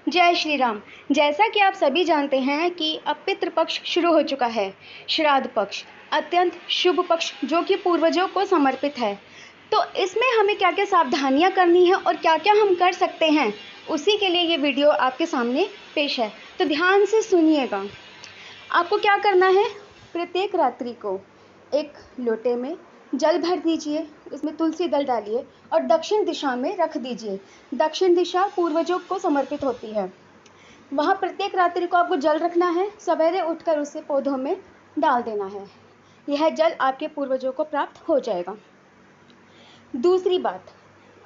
जय श्री राम। जैसा कि आप सभी जानते हैं कि अब पितृपक्ष शुरू हो चुका है। श्राद्ध पक्ष अत्यंत शुभ पक्ष जो कि पूर्वजों को समर्पित है। तो इसमें हमें क्या क्या सावधानियां करनी है और क्या क्या हम कर सकते हैं, उसी के लिए ये वीडियो आपके सामने पेश है। तो ध्यान से सुनिएगा। आपको क्या करना है, प्रत्येक रात्रि को एक लोटे में जल भर दीजिए, उसमें तुलसी दल डालिए और दक्षिण दिशा में रख दीजिए। दक्षिण दिशा पूर्वजों को समर्पित होती है। वहाँ प्रत्येक रात्रि को आपको जल रखना है, सवेरे उठकर उसे पौधों में डाल देना है। यह जल आपके पूर्वजों को प्राप्त हो जाएगा। दूसरी बात,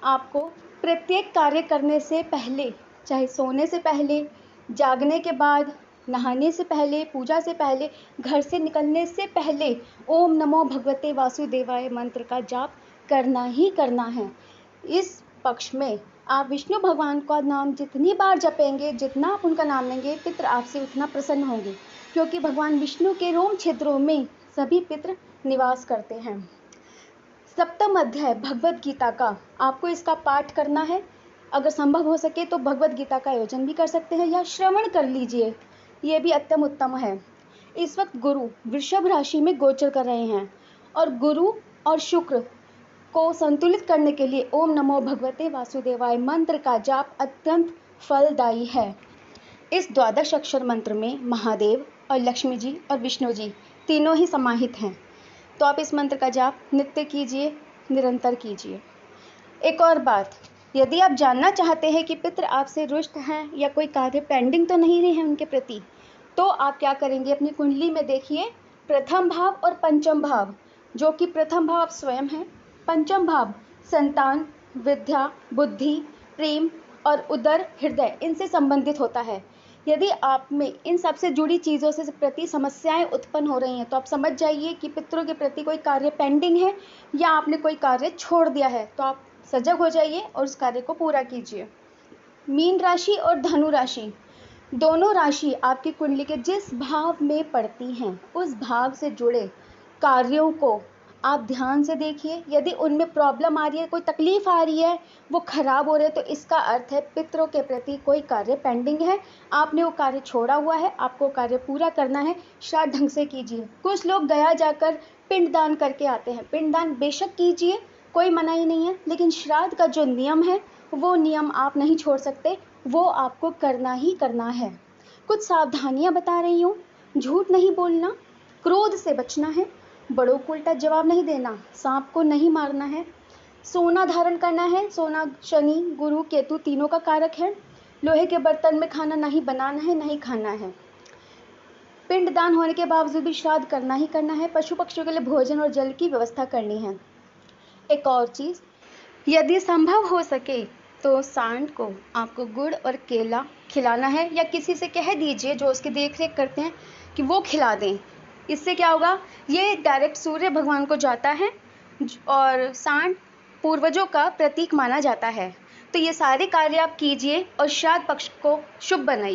आपको प्रत्येक कार्य करने से पहले, चाहे सोने से पहले, जागने के बाद, नहाने से पहले, पूजा से पहले, घर से निकलने से पहले ओम नमो भगवते वासुदेवाय मंत्र का जाप करना ही करना है। इस पक्ष में आप विष्णु भगवान का नाम जितनी बार जपेंगे, जितना आप उनका नाम लेंगे, पितृ आपसे उतना प्रसन्न होंगे, क्योंकि भगवान विष्णु के रोम छिद्रों में सभी पितृ निवास करते हैं। सप्तम अध्याय भगवद गीता का आपको इसका पाठ करना है। अगर संभव हो सके तो भगवद गीता का आयोजन भी कर सकते हैं या श्रवण कर लीजिए, ये भी अत्यंत उत्तम है। इस वक्त गुरु वृषभ राशि में गोचर कर रहे हैं और गुरु और शुक्र को संतुलित करने के लिए ओम नमो भगवते वासुदेवाय मंत्र का जाप अत्यंत फलदायी है। इस द्वादश अक्षर मंत्र में महादेव और लक्ष्मी जी और विष्णु जी तीनों ही समाहित हैं। तो आप इस मंत्र का जाप नित्य कीजिए, निरंतर कीजिए। एक और बात, यदि आप जानना चाहते हैं कि पितृ आपसे रुष्ट हैं या कोई कार्य पेंडिंग तो नहीं रहे हैं उनके प्रति, तो आप क्या करेंगे, अपनी कुंडली में देखिए प्रथम भाव और पंचम भाव, जो कि प्रथम भाव आप स्वयं हैं, पंचम भाव संतान, विद्या, बुद्धि, प्रेम और उदर हृदय, इनसे संबंधित होता है। यदि आप में इन सब से जुड़ी चीज़ों से प्रति समस्याएं उत्पन्न हो रही हैं तो आप समझ जाइए कि पितरों के प्रति कोई कार्य पेंडिंग है या आपने कोई कार्य छोड़ दिया है। तो आप सजग हो जाइए और उस कार्य को पूरा कीजिए। मीन राशि और धनु राशि दोनों राशि आपकी कुंडली के जिस भाव में पड़ती हैं, उस भाव से जुड़े कार्यों को आप ध्यान से देखिए। यदि उनमें प्रॉब्लम आ रही है, कोई तकलीफ आ रही है, वो खराब हो रहे हैं, तो इसका अर्थ है पितरों के प्रति कोई कार्य पेंडिंग है, आपने वो कार्य छोड़ा हुआ है, आपको कार्य पूरा करना है। श्राद्ध ढंग से कीजिए। कुछ लोग गया जाकर पिंडदान करके आते हैं, पिंडदान बेशक कीजिए, कोई मनाही नहीं है, लेकिन श्राद्ध का जो नियम है वो नियम आप नहीं छोड़ सकते, वो आपको करना ही करना है। कुछ सावधानियां बता रही हूँ। झूठ नहीं बोलना, क्रोध से बचना है, बड़ों को उल्टा जवाब नहीं देना, सांप को नहीं मारना है, सोना धारण करना है। सोना शनि, गुरु, केतु तीनों का कारक है। लोहे के बर्तन में खाना नहीं बनाना है, नहीं खाना है। पिंडदान होने के बावजूद भी श्राद्ध करना ही करना है। पशु पक्षियों के लिए भोजन और जल की व्यवस्था करनी है। एक और चीज़, यदि संभव हो सके तो सांड को आपको गुड़ और केला खिलाना है, या किसी से कह दीजिए जो उसकी देख रेख करते हैं कि वो खिला दें। इससे क्या होगा, ये डायरेक्ट सूर्य भगवान को जाता है और सांड पूर्वजों का प्रतीक माना जाता है। तो ये सारे कार्य आप कीजिए और श्राद्ध पक्ष को शुभ बनाइए।